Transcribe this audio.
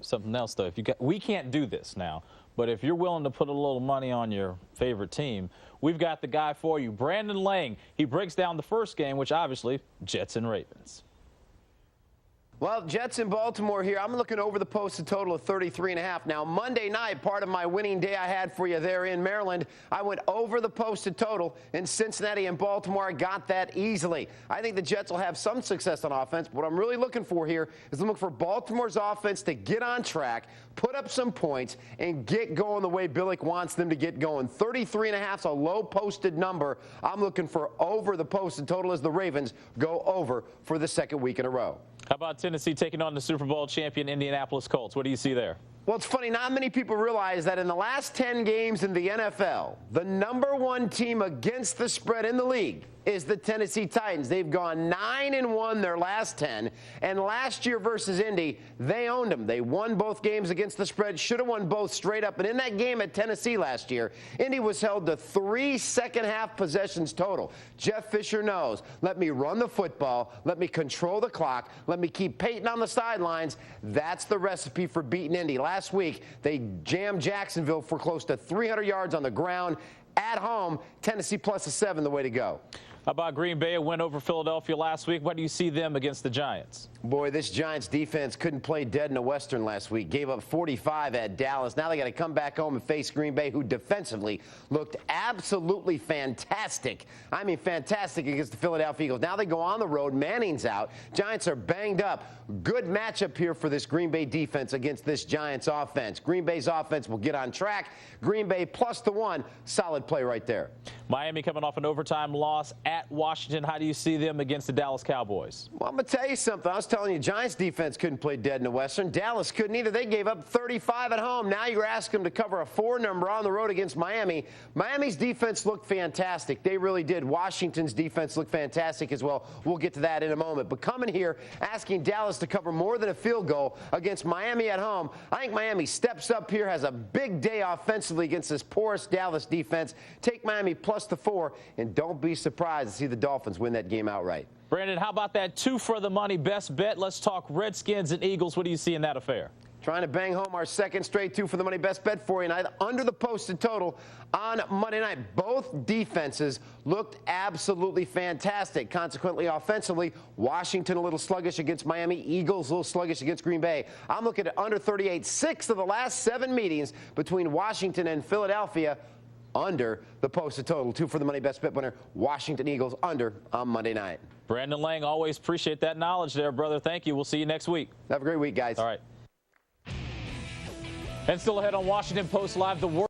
something else though. We can't do this now, but if you're willing to put a little money on your favorite team, we've got the guy for you, Brandon Lang. He breaks down the first game, which obviously Jets and Ravens. Well, Jets in Baltimore here. I'm looking over the posted total of 33.5. Now, Monday night, part of my winning day I had for you there in Maryland, I went over the posted total in Cincinnati and Baltimore. I got that easily. I think the Jets will have some success on offense. But what I'm really looking for here is I'm looking for Baltimore's offense to get on track, put up some points, and get going the way Billick wants them to get going. 33.5 is a low posted number. I'm looking for over the posted total as the Ravens go over for the second week in a row. How about Tennessee taking on the Super Bowl champion Indianapolis Colts? What do you see there? Well, it's funny. Not many people realize that in the last 10 games in the NFL, the #1 team against the spread in the league is the Tennessee Titans. They've gone 9-1 their last 10. And last year versus Indy, they owned them. They won both games against the spread, should have won both straight up. And in that game at Tennessee last year, Indy was held to 3 second-half possessions total. Jeff Fisher knows, let me run the football, let me control the clock, let me keep Peyton on the sidelines. That's the recipe for beating Indy. Last week, they jammed Jacksonville for close to 300 yards on the ground. At home, Tennessee plus a 7 the way to go. How about Green Bay, a win over Philadelphia last week? What do you see them against the Giants? Boy, this Giants defense couldn't play dead in the Western last week. Gave up 45 at Dallas. Now they got to come back home and face Green Bay, who defensively looked absolutely fantastic. I mean, fantastic against the Philadelphia Eagles. Now they go on the road. Manning's out. Giants are banged up. Good matchup here for this Green Bay defense against this Giants offense. Green Bay's offense will get on track. Green Bay plus the 1. Solid play right there. Miami coming off an overtime loss at Washington. How do you see them against the Dallas Cowboys? Well, I'm going to tell you something. I was telling you, Giants defense couldn't play dead in the Western. Dallas couldn't either. They gave up 35 at home. Now you're asking them to cover a 4 number on the road against Miami. Miami's defense looked fantastic. They really did. Washington's defense looked fantastic as well. We'll get to that in a moment. But coming here, asking Dallas to cover more than a field goal against Miami at home, I think Miami steps up here, has a big day offensively against this porous Dallas defense. Take Miami plus the 4, and don't be surprised to see the Dolphins win that game outright. Brandon, how about that 2 for the money best bet? Let's talk Redskins and Eagles. What do you see in that affair? Trying to bang home our second straight 2 for the money best bet for you tonight under the posted total on Monday night. Both defenses looked absolutely fantastic. Consequently, offensively, Washington a little sluggish against Miami. Eagles a little sluggish against Green Bay. I'm looking at under 38. 6 of the last 7 meetings between Washington and Philadelphia under the posted total. 2 for the money best bet winner, Washington Eagles under on Monday night. Brandon Lang, always appreciate that knowledge there, brother. Thank you. We'll see you next week. Have a great week, guys. All right. And still ahead on Washington Post Live, the world.